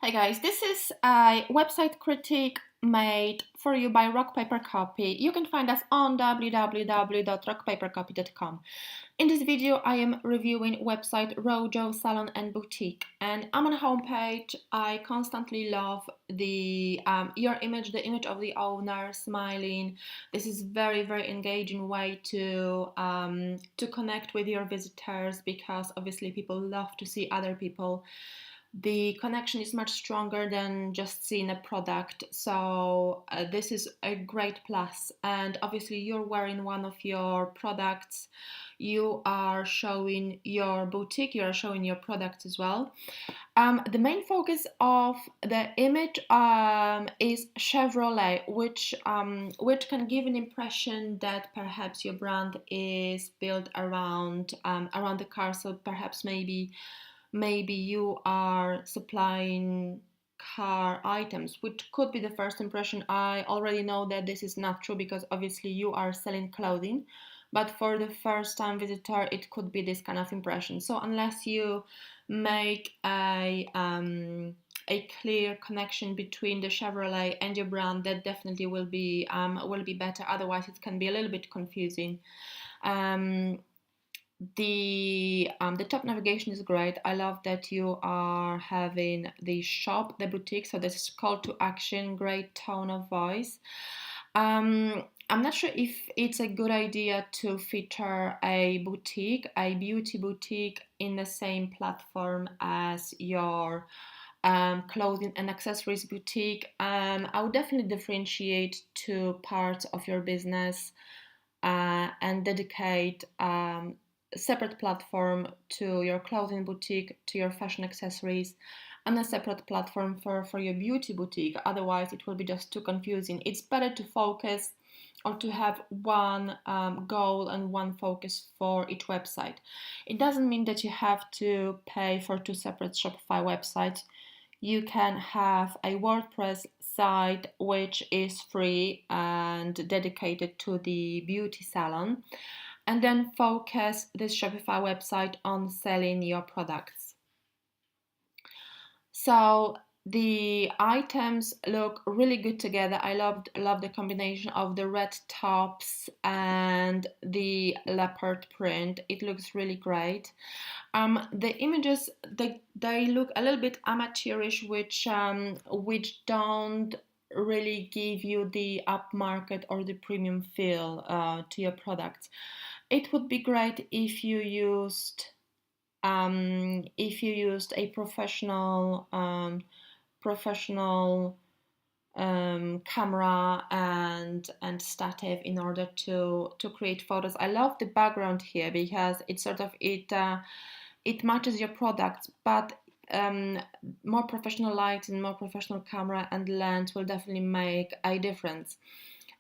Hey guys, this is a website critique made for you by Rock Paper Copy. You can find us on www.rockpapercopy.com. In this video, I am reviewing website RoJo Salon and Boutique, and I'm on the homepage. I constantly love the your image, the image of the owner smiling. This is very engaging way to connect with your visitors because obviously people love to see other people. The connection is much stronger than just seeing a product, so this is a great plus. And obviously you're wearing one of your products, you are showing your boutique, you are showing your products as well. The main focus of the image is Chevrolet, which can give an impression that perhaps your brand is built around the car. So perhaps maybe you are supplying car items, which could be the first impression. I already know that this is not true because obviously you are selling clothing, but for the first time visitor it could be this kind of impression. So unless you make a clear connection between the Chevrolet and your brand, that definitely will be better. Otherwise it can be a little bit confusing. um, the top navigation is great. I love that you are having the shop, the boutique, so this is call to action, great tone of voice. I'm not sure if it's a good idea to feature a boutique, a beauty boutique, in the same platform as your clothing and accessories boutique. I would definitely differentiate two parts of your business and dedicate a separate platform to your clothing boutique, to your fashion accessories, and a separate platform for your beauty boutique. Otherwise, it will be just too confusing. It's better to focus or to have one goal and one focus for each website. It doesn't mean that you have to pay for two separate Shopify websites. You can have a WordPress site which is free and dedicated to the beauty salon, and then focus this Shopify website on selling your products. So the items look really good together. I love the combination of the red tops and the leopard print. It looks really great. The images, they look a little bit amateurish, which don't really give you the upmarket or the premium feel to your products. It would be great if you used a professional camera and stative in order to create photos. I love the background here because it matches your product, but more professional lighting, more professional camera and lens will definitely make a difference.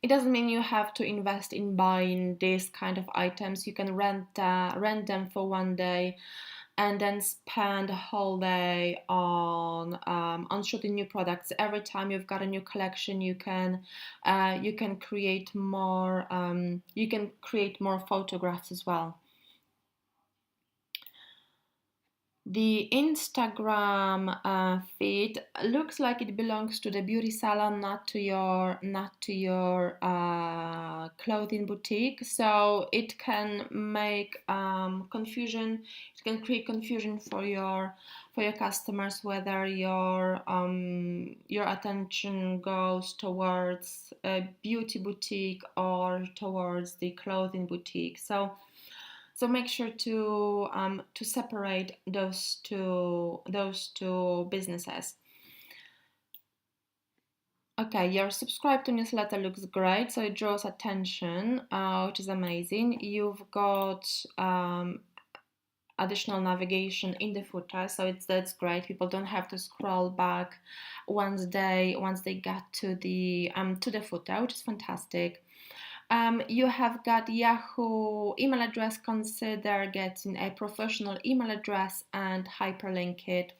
It doesn't mean you have to invest in buying these kind of items. You can rent them for one day and then spend a whole day on shooting new products. Every time you've got a new collection, you can create more photographs as well. The Instagram feed looks like it belongs to the beauty salon, not to your clothing boutique. So it can make confusion. It can create confusion for your customers whether your attention goes towards a beauty boutique or towards the clothing boutique. So make sure to separate those two businesses. Okay, your subscribe to newsletter looks great, so it draws attention, which is amazing. You've got additional navigation in the footer, so that's great. People don't have to scroll back once they get to the footer, which is fantastic. You have got Yahoo email address. Consider getting a professional email address and hyperlink it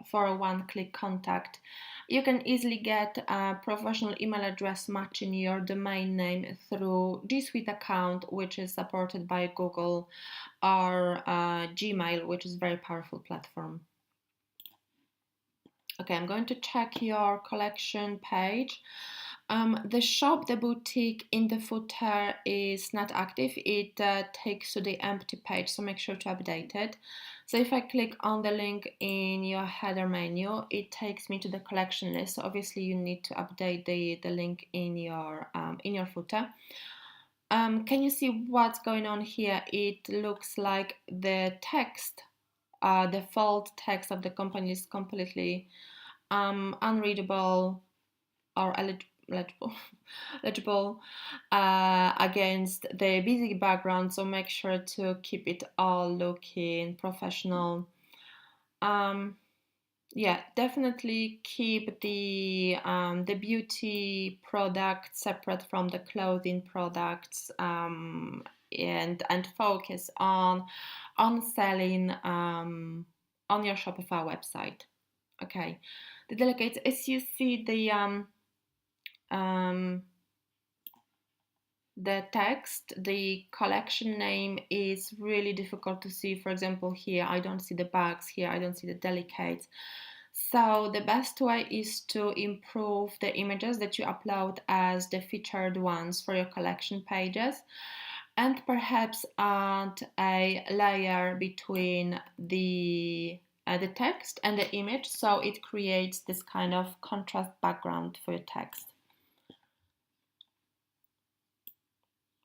for a one-click contact. You can easily get a professional email address matching your domain name through G Suite account, which is supported by Google, or Gmail, which is a very powerful platform. Okay, Okay, I'm going to check your collection page. The boutique in the footer is not active. It takes to the empty page, so make sure to update it. So if I click on the link in your header menu, it takes me to the collection list. So obviously you need to update the link in your footer. Can you see what's going on here? It looks like the text, default text of the company is completely unreadable or legible, legible against the busy background. So make sure to keep it all looking professional. Yeah, definitely keep the beauty products separate from the clothing products, and focus on selling on your Shopify website. Okay, the delegates, as you see the text, the collection name is really difficult to see. For example, here I don't see the bags, here I don't see the delicates. So the best way is to improve the images that you upload as the featured ones for your collection pages, and perhaps add a layer between the text and the image, so it creates this kind of contrast background for your text.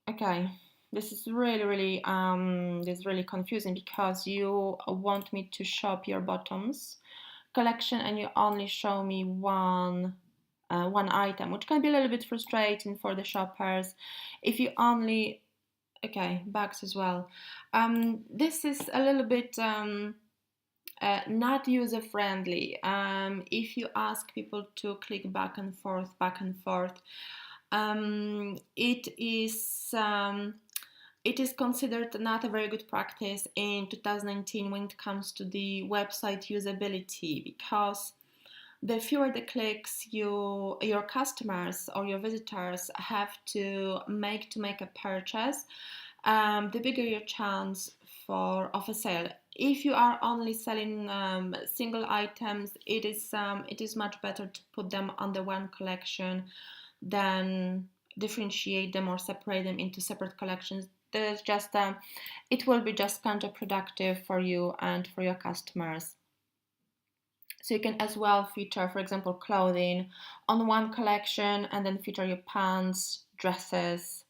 Okay, this is really confusing because you want me to shop your bottoms collection and you only show me one item, which can be a little bit frustrating for the shoppers. If you only, okay, bags as well. This is a little bit not user friendly. If you ask people to click back and forth, it is considered not a very good practice in 2019 when it comes to the website usability, because the fewer the clicks your customers or your visitors have to make a purchase, the bigger your chance of a sale. If you are only selling single items, it is much better to put them under one collection than differentiate them or separate them into separate collections. There's just it will be just counterproductive for you and for your customers. So you can as well feature, for example, clothing on one collection and then feature your pants, dresses,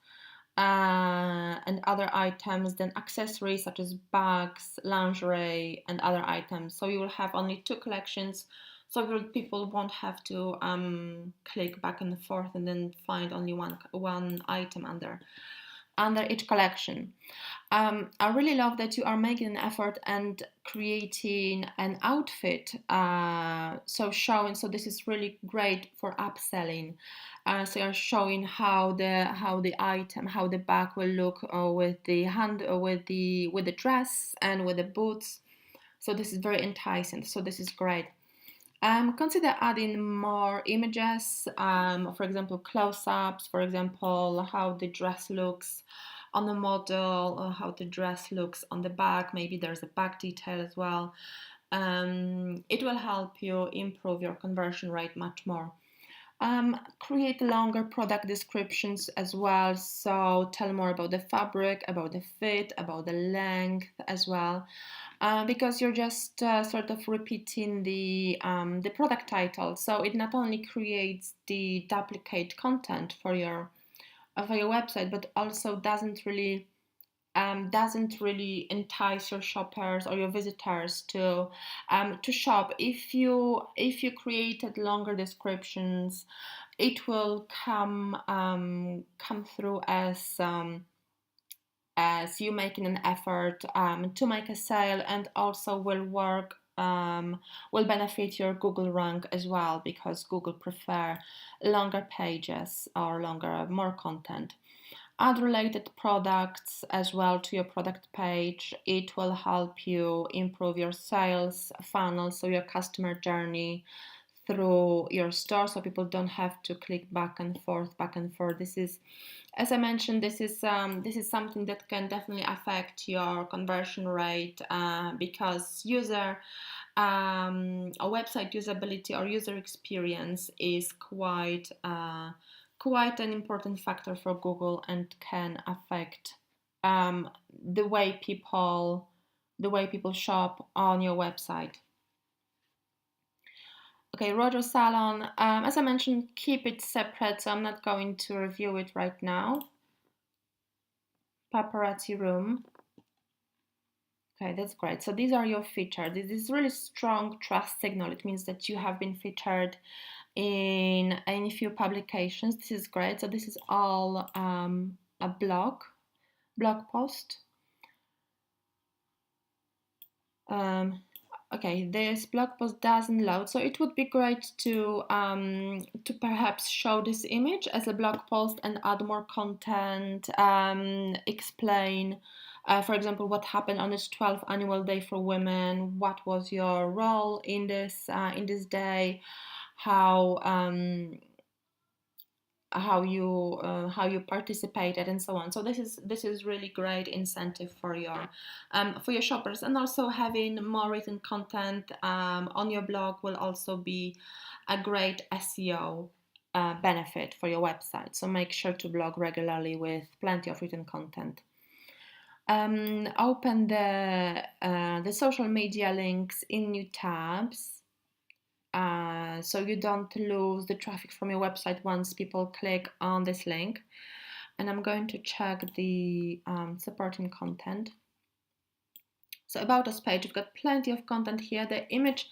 and other items, then accessories such as bags, lingerie, and other items. So you will have only two collections, so people won't have to click back and forth and then find only one item under each collection. I really love that you are making an effort and creating an outfit. So this is really great for upselling. So you're showing how the bag will look with the dress and with the boots. So this is very enticing. So this is great. Consider adding more images, for example, close-ups, for example, how the dress looks on the model, or how the dress looks on the back. Maybe there's a back detail as well. It will help you improve your conversion rate much more. Create longer product descriptions as well, so tell more about the fabric, about the fit, about the length as well, because you're just sort of repeating the product title, so it not only creates the duplicate content for your website, but also doesn't really entice your shoppers or your visitors to shop. If you created longer descriptions, it will come through as you making an effort to make a sale, and also will benefit your Google rank as well, because Google prefer longer pages or more content. Add related products as well to your product page. It will help you improve your sales funnel, so your customer journey through your store, so people don't have to click back and forth. This is, as I mentioned, this is something that can definitely affect your conversion rate, because user a website usability or user experience is quite an important factor for Google and can affect the way people shop on your website. Okay, RoJo Salon, as I mentioned, keep it separate, so I'm not going to review it right now. Paparazzi room. Okay, that's great. So these are your featured. This is really strong trust signal. It means that you have been featured in a few publications. This is great. So this is all a blog post. Okay, this blog post doesn't load, so it would be great to perhaps show this image as a blog post and add more content, explain, for example, what happened on this 12th annual day for women, what was your role in this day, how you participated and so on. So this is really great incentive for your shoppers, and also having more written content on your blog will also be a great SEO benefit for your website. So make sure to blog regularly with plenty of written content. Open the social media links in new tabs. So you don't lose the traffic from your website once people click on this link. And I'm going to check the supporting content. So about us page, we've got plenty of content here. The image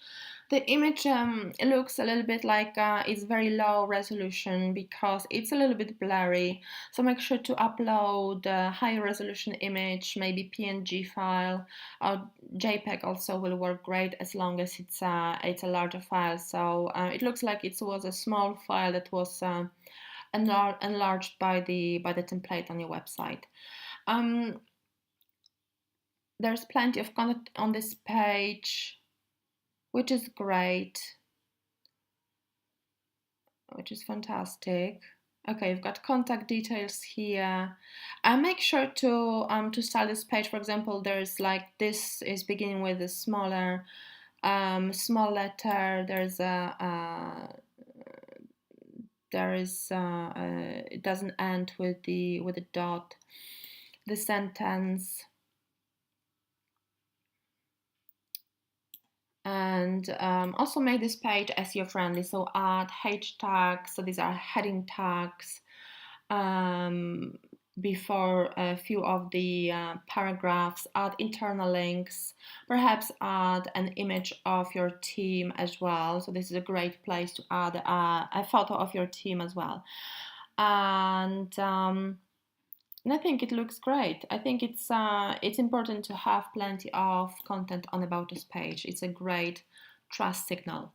it looks a little bit like it's very low resolution because it's a little bit blurry. So make sure to upload a high resolution image, maybe PNG file or JPEG also will work great as long as it's a larger file. So it looks like it was a small file that was enlarged by the template on your website. There's plenty of content on this page, which is great, which is fantastic. Okay, you've got contact details here. Make sure to style this page. For example, there's like this is beginning with a smaller small letter. It doesn't end with a dot. The sentence. And also make this page SEO friendly, so add hashtags, so these are heading tags before a few of the paragraphs, add internal links, perhaps add an image of your team as well, so this is a great place to add a photo of your team as well. And I think it looks great. I think it's important to have plenty of content on About Us page. It's a great trust signal.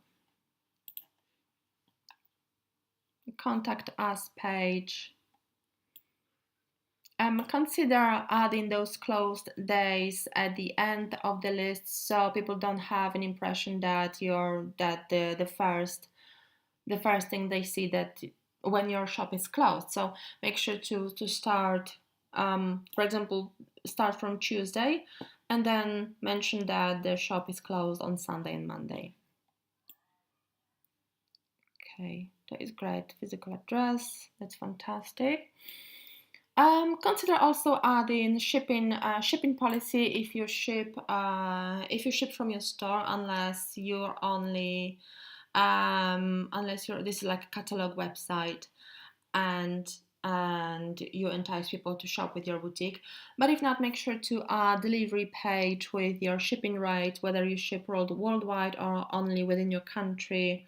Contact Us page. Consider adding those closed days at the end of the list so people don't have an impression that the first thing they see that when your shop is closed. So make sure to start, for example, start from Tuesday and then mention that the shop is closed on Sunday and Monday. Okay, that is great. Physical address, that's fantastic. Consider also adding shipping policy if you ship from your store, unless you're only this is like a catalog website and you entice people to shop with your boutique. But if not, make sure to add delivery page with your shipping rate, whether you ship worldwide or only within your country.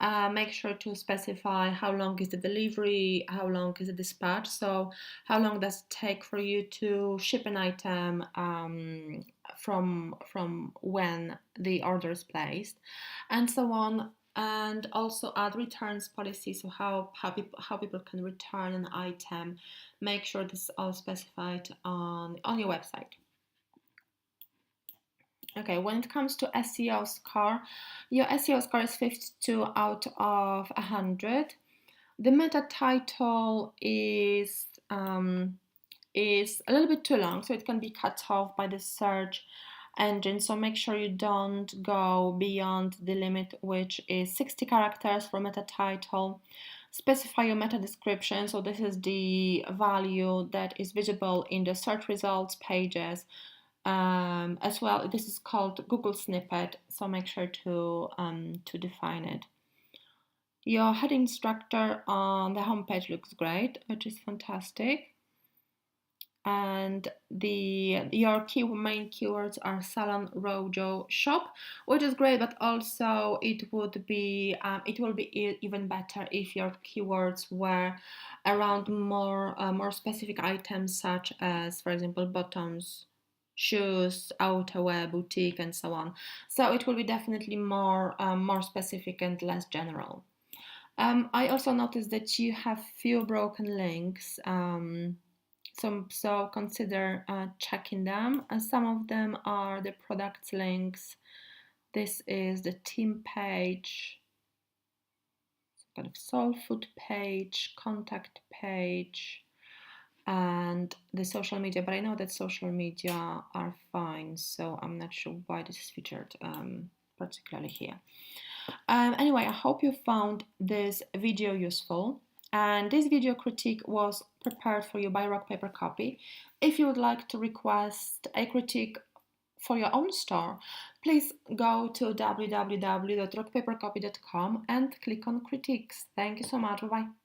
Make sure to specify how long is the delivery, how long is the dispatch, so how long does it take for you to ship an item from when the order is placed, and so on. And also add returns policy, so how people can return an item. Make sure this is all specified on your website. Okay, when it comes to SEO score, your SEO score is 52 out of 100. The meta title is a little bit too long, so it can be cut off by the search engine, so make sure you don't go beyond the limit, which is 60 characters for meta title. Specify your meta description, so this is the value that is visible in the search results pages. As well, this is called Google snippet, so make sure to define it. Your heading structure on the homepage looks great, which is fantastic. And your main keywords are salon, RoJo, shop, which is great, but also it will be even better if your keywords were around more specific items, such as, for example, bottoms, shoes, outerwear, boutique, and so on. So it will be definitely more specific and less general. I also noticed that you have few broken links. So consider checking them. Some of them are the products links. This is the team page, kind of soul food page, contact page, and the social media. But I know that social media are fine, so I'm not sure why this is featured particularly here. Anyway, I hope you found this video useful. And this video critique was prepared for you by Rock Paper Copy. If you would like to request a critique for your own store, please go to www.rockpapercopy.com and click on critiques. Thank you so much. Bye bye.